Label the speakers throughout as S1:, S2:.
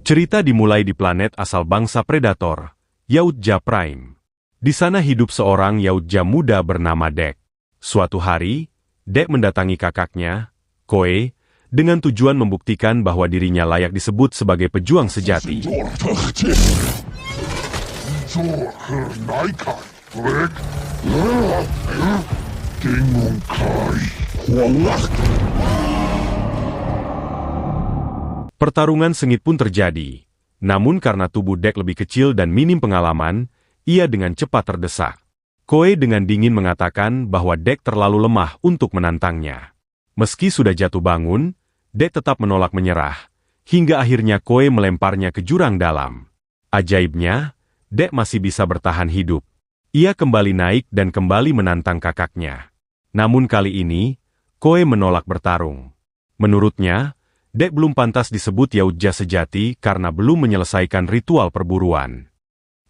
S1: Cerita dimulai di planet asal bangsa predator, Yautja Prime. Di sana hidup seorang Yautja muda bernama Dek. Suatu hari, Dek mendatangi kakaknya, Koe, dengan tujuan membuktikan bahwa dirinya layak disebut sebagai pejuang sejati. Pertarungan sengit pun terjadi. Namun karena tubuh Dek lebih kecil dan minim pengalaman, ia dengan cepat terdesak. Koe dengan dingin mengatakan bahwa Dek terlalu lemah untuk menantangnya. Meski sudah jatuh bangun, Dek tetap menolak menyerah, hingga akhirnya Koe melemparnya ke jurang dalam. Ajaibnya, Dek masih bisa bertahan hidup. Ia kembali naik dan kembali menantang kakaknya. Namun kali ini, Koe menolak bertarung. Menurutnya, Dek belum pantas disebut Yautja sejati karena belum menyelesaikan ritual perburuan.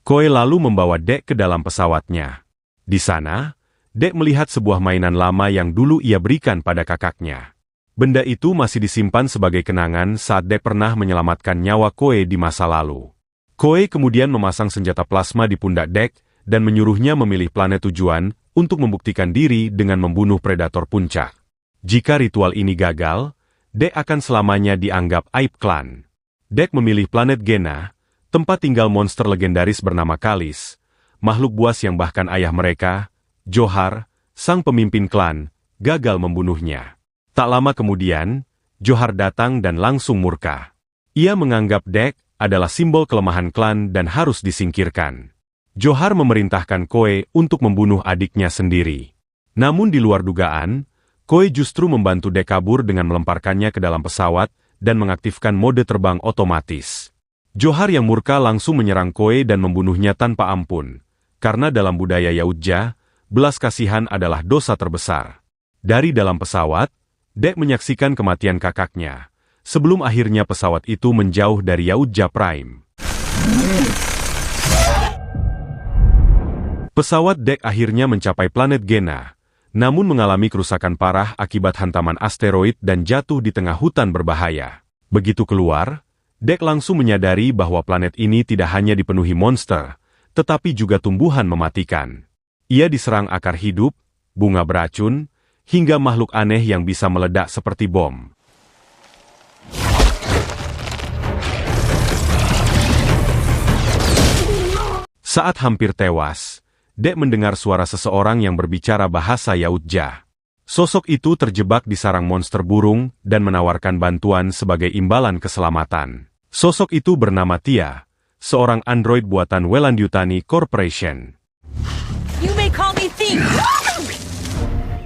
S1: Koe lalu membawa Dek ke dalam pesawatnya. Di sana, Dek melihat sebuah mainan lama yang dulu ia berikan pada kakaknya. Benda itu masih disimpan sebagai kenangan saat Dek pernah menyelamatkan nyawa Koe di masa lalu. Koe kemudian memasang senjata plasma di pundak Dek dan menyuruhnya memilih planet tujuan untuk membuktikan diri dengan membunuh predator puncak. Jika ritual ini gagal, Dek akan selamanya dianggap aib klan. Dek memilih planet Gena, tempat tinggal monster legendaris bernama Kalis, makhluk buas yang bahkan ayah mereka, Johar, sang pemimpin klan, gagal membunuhnya. Tak lama kemudian, Johar datang dan langsung murka. Ia menganggap Dek adalah simbol kelemahan klan dan harus disingkirkan. Johar memerintahkan Koe untuk membunuh adiknya sendiri. Namun di luar dugaan, Koe justru membantu Dek kabur dengan melemparkannya ke dalam pesawat dan mengaktifkan mode terbang otomatis. Johar yang murka langsung menyerang Koe dan membunuhnya tanpa ampun, karena dalam budaya Yautja, belas kasihan adalah dosa terbesar. Dari dalam pesawat, Dek menyaksikan kematian kakaknya, sebelum akhirnya pesawat itu menjauh dari Yautja Prime. Pesawat Dek akhirnya mencapai planet Gena, namun mengalami kerusakan parah akibat hantaman asteroid dan jatuh di tengah hutan berbahaya. Begitu keluar, Dek langsung menyadari bahwa planet ini tidak hanya dipenuhi monster, tetapi juga tumbuhan mematikan. Ia diserang akar hidup, bunga beracun, hingga makhluk aneh yang bisa meledak seperti bom. Saat hampir tewas, Dek mendengar suara seseorang yang berbicara bahasa Yautja. Sosok itu terjebak di sarang monster burung dan menawarkan bantuan sebagai imbalan keselamatan. Sosok itu bernama Tia, seorang android buatan Weyland-Yutani Corporation.
S2: You may call me thief.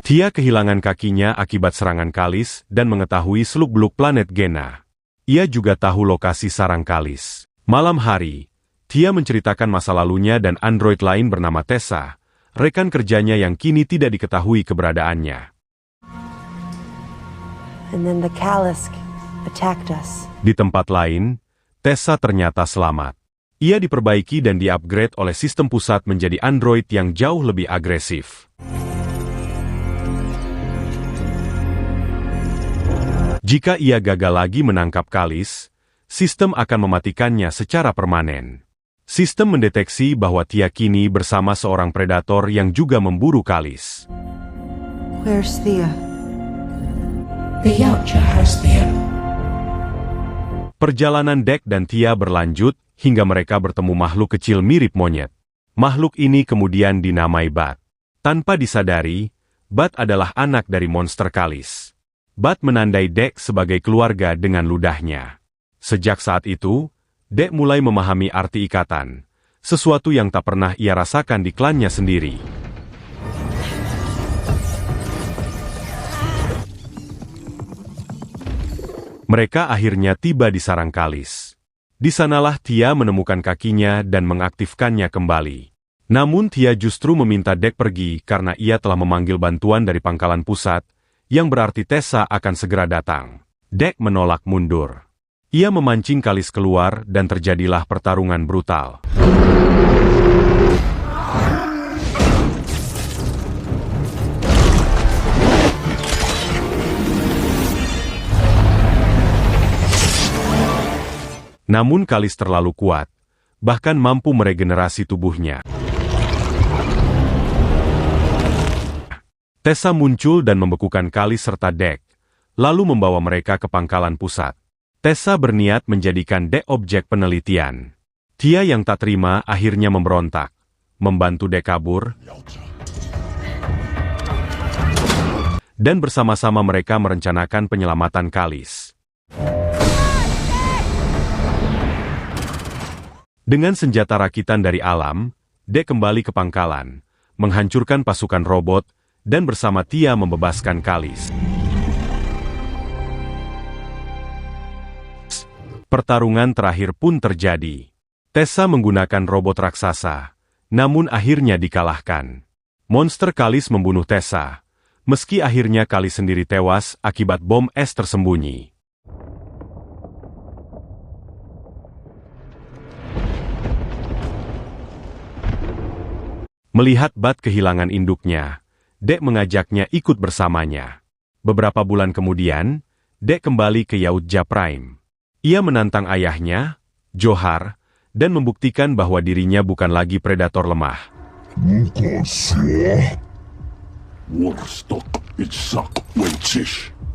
S1: Tia kehilangan kakinya akibat serangan Kalis dan mengetahui seluk-beluk planet Gena. Ia juga tahu lokasi sarang Kalis. Malam hari, Tia menceritakan masa lalunya dan android lain bernama Tessa, rekan kerjanya yang kini tidak diketahui keberadaannya.
S3: And then the Kalisk attacked us.
S1: Di tempat lain, Tessa ternyata selamat. Ia diperbaiki dan di-upgrade oleh sistem pusat menjadi android yang jauh lebih agresif. Jika ia gagal lagi menangkap Kalis, sistem akan mematikannya secara permanen. Sistem mendeteksi bahwa Tia kini bersama seorang predator yang juga memburu Kalis.
S3: Where's Thea?
S4: The Yautja has Thea.
S1: Perjalanan Dek dan Tia berlanjut hingga mereka bertemu makhluk kecil mirip monyet. Makhluk ini kemudian dinamai Bat. Tanpa disadari, Bat adalah anak dari monster Kalis. Bat menandai Dek sebagai keluarga dengan ludahnya. Sejak saat itu, Dek mulai memahami arti ikatan, sesuatu yang tak pernah ia rasakan di klannya sendiri. Mereka akhirnya tiba di sarang Kalis. Di sanalah Tia menemukan kakinya dan mengaktifkannya kembali. Namun Tia justru meminta Dek pergi karena ia telah memanggil bantuan dari pangkalan pusat, yang berarti Tessa akan segera datang. Dek menolak mundur. Ia memancing Kalis keluar dan terjadilah pertarungan brutal. Namun Kalis terlalu kuat, bahkan mampu meregenerasi tubuhnya. Tessa muncul dan membekukan Kalis serta Dek, lalu membawa mereka ke pangkalan pusat. Tessa berniat menjadikan Dek objek penelitian. Tia yang tak terima akhirnya memberontak, membantu Dek kabur, dan bersama-sama mereka merencanakan penyelamatan Kalis. Dengan senjata rakitan dari alam, Dek kembali ke pangkalan, menghancurkan pasukan robot, dan bersama Tia membebaskan Kalis. Pertarungan terakhir pun terjadi. Tessa menggunakan robot raksasa, namun akhirnya dikalahkan. Monster Kalis membunuh Tessa, meski akhirnya Kalis sendiri tewas akibat bom es tersembunyi. Melihat Bat kehilangan induknya, Dek mengajaknya ikut bersamanya. Beberapa bulan kemudian, Dek kembali ke Yautja Prime. Ia menantang ayahnya, Johar, dan membuktikan bahwa dirinya bukan lagi predator lemah.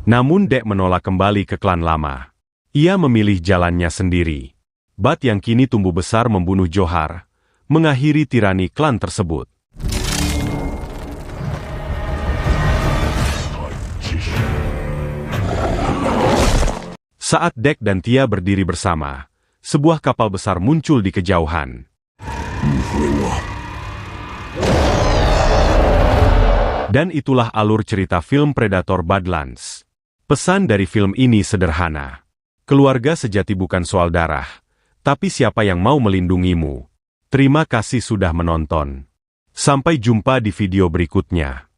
S1: Namun Dek menolak kembali ke klan lama. Ia memilih jalannya sendiri. Bat yang kini tumbuh besar membunuh Johar, mengakhiri tirani klan tersebut. Saat Dek dan Tia berdiri bersama, sebuah kapal besar muncul di kejauhan. Dan itulah alur cerita film Predator Badlands. Pesan dari film ini sederhana. Keluarga sejati bukan soal darah, tapi siapa yang mau melindungimu. Terima kasih sudah menonton. Sampai jumpa di video berikutnya.